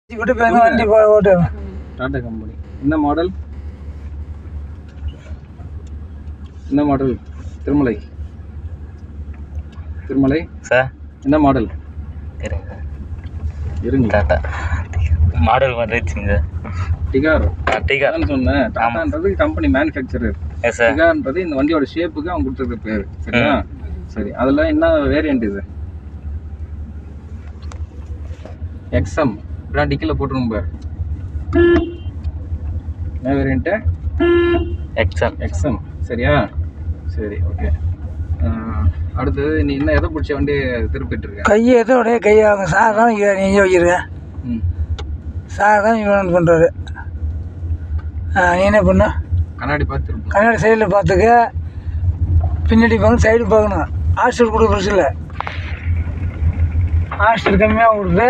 Tata company என்ன model Thirumalai sir என்ன model இருங்க டாட்டா மாடல் வந்துருச்சுங்க டிகார் சொன்னேன். டாடான்றது கம்பெனி மேனுஃபேக்சரர், சார் டிகார்ன்றது இந்த வண்டியோட ஷேப்புக்கு அவங்க கொடுத்துருக்க பேர். சரியா? சரி, அதில் என்ன வேரியண்ட் இது? எக்ஸ்எம் இப்படிலாம் டிக்கில் போட்டுருங்க பாரு. என்ன வேரியண்ட்டு? எக்ஸ்எம். சரியா? சரி, ஓகே. அடுத்தது நீ என்ன எதை பிடிச்ச வண்டி திருப்பிட்டு இருக்க? கையை எதோட கையாங்க சார் தான் நீங்கள் வைக்கிறேன். சார் தான் இவன் பண்ணுறாரு. நீ என்ன பண்ண? கண்ணாடி பார்த்து திரும்ப. கண்ணாடி சைடில் பார்த்துக்க, பின்னாடி பார்க்கணும், சைடு பார்க்கணும். ஹாஸ்டல் கொடுக்க பிரச்சனை இல்லை. ஹாஸ்டல் கம்மியாக கொடுத்து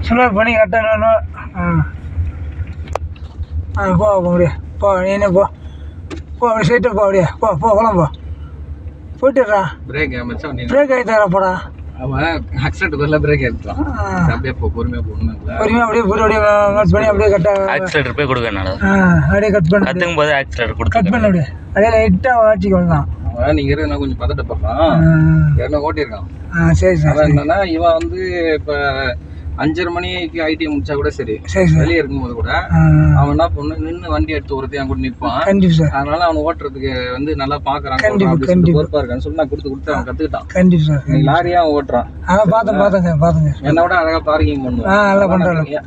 சுலர் பண்ணி கட்டணும். போ முடியும், போ நீ என்ன போ அப்படியே சைட்டாக போ, அப்படியே போ கிளம்போ போயிட்டுறா. பிரேக் அமைச்சா பிரேக் ஆகி தர போடா. அவன் ஆக்சிடென்ட் வரல, பிரேக் எடுத்துலாம். அப்படியே போ, பொறுமையாக போகணும். பொறுமையாக அப்படியே போட்டு அப்படியே கட் பண்ணி அப்படியே ஆக்சிலேட்டர் போய் கொடுக்க என்னால அப்படியே கட் பண்ணி கற்றுக்கும் போது ஆக்சிலேட்டர் கொடுத்து கட் பண்ண அப்படியே அப்படியே லைட்டாக ஆட்சிக்கு வரலாம். அவன் நீங்கள் இருக்கிறது கொஞ்சம் பதட்டப்படுறான். யாருன்னா ஓட்டியிருக்கான். சரி சார். அதான் என்னன்னா, இவன் வந்து இப்போ 5:30 மணிக்கு ஐடி முடிச்சா கூட சரி, வெளியே இருக்கும்போது கூட அவன் என்ன பண்ணு நின்று வண்டி எடுத்து ஒருத்தையும் கூட நிற்பான். கண்டிப்பா சார். அதனால அவன் ஓட்டுறதுக்கு வந்து நல்லா பாக்குறான், பொறுப்பா இருக்கான்னு சொல்லி நான் கொடுத்து அவன் கத்துக்கிட்டான். கண்டிப்பா சார். நீ லாரியா அவன் ஓட்டுறான். பார்த்தேங்க. என்னை விட அழகா பார்க்கிங் பண்ணுவான். நல்லா பண்றாங்க.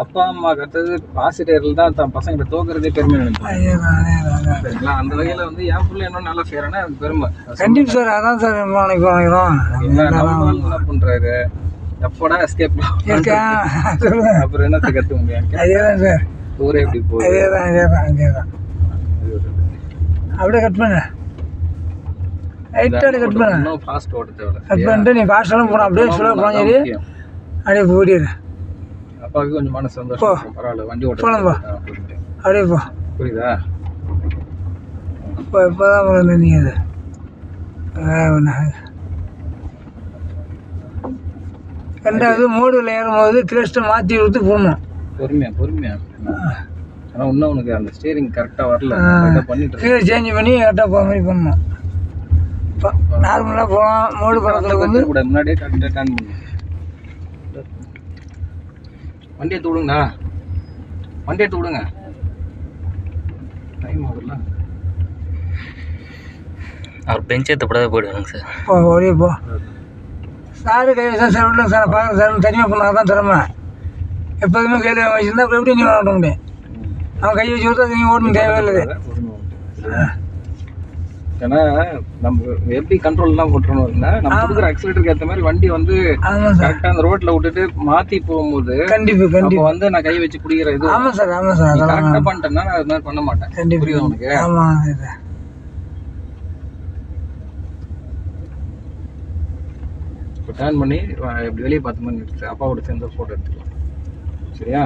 அப்பா அம்மா கத்தது ஆசிரியர்கள் தான் தன் பசங்களை தோக்குறதே பெருமை நினைப்பாங்க. சரிங்களா? அந்த வகையில வந்து என் பிள்ளை என்ன நல்லா செய்யறேன்னா அது பெருமை. கண்டிப்பா சார். அதான் சார் என்ன பண்றாரு, எப்படா எஸ்கேப் அப்புறம் என்ன கத்து முடியாது. அதேதான் சார். ஊரே எப்படி போகுது. அதேதான் அப்படியே கட் பண்ண லைட்டாக கட் பண்ண. இன்னும் ஃபாஸ்ட் ஓட்ட தேவை. கட் பண்ணிட்டு நீ ஃபாஸ்ட்டாலும் போன அப்படியே ஸ்லோ போன சரி, அப்படியே ஓடிடு. அப்பாவுக்கு கொஞ்சம் மனசு சந்தோஷம். பரவாயில்ல, வண்டி ஓட்ட போகலாம்பா, அப்படியே போ. புரியுதா? இப்போதான் வந்து நீங்கள் அது ரெண்டாவது மோடில் ஏறும்போது கிளஸ்ட்டை மாற்றி கொடுத்து போடணும். பொறுமையா. ஆனால் இன்னும் உனக்கு அந்த ஸ்டீரிங் கரெக்டாக வரல. பண்ணிட்டு கீழே சேஞ்ச் பண்ணி கரெக்டாக போகிற மாதிரி பண்ணணும். இப்போ நார்மலாக போகலாம். மோடு படத்தில் வந்து முன்னாடியே கரெக்டாக டர்ன் பண்ணணும். வண்டியை தூடுங்கண்ணா, வண்டியை தூடுங்க. டைம் ஆகுதுல்ல. அவர் பெஞ்ச் ஏற்றப்படாத போயிடுவாங்க சார். ஓடியே போ. சாரு கை வச்சா சார் விடலாம் சார், பார்க்குறேன் சார். தனியாக பண்ணால் தான் திறமை. எப்போதுமே கையில் வச்சுருந்தா அப்புறம் எப்படி நீ ஓட்ட முடியும்? அவன் கை வச்சு கொடுத்தா நீ ஓடணும் தேவையில்லை. ஏன்னா நம்ம எப்படி கண்ட்ரோல்லாம் போட்டுறோம்னா, நம்ம கொடுக்குற ஆக்சிலேட்டருக்கு ஏற்ற மாதிரி வண்டி வந்து கரெக்டாக அந்த ரோட்டில் விட்டுட்டு மாற்றி போகும்போது கண்டிப்பாக வந்து நான் கை வச்சு பிடிக்கிற இது. ஆமாம் சார். கரெக்டாக பண்ணிட்டேன்னா நான் அது மாதிரி பண்ண மாட்டேன். புரியுது உனக்கு? ஆமாம் சார். இப்போ டர்ன் பண்ணி இப்படி வெளியே பார்த்த மாதிரி எடுத்து அப்பாவோட சேர்ந்து ஃபோட்டோ எடுத்துக்கலாம். சரியா?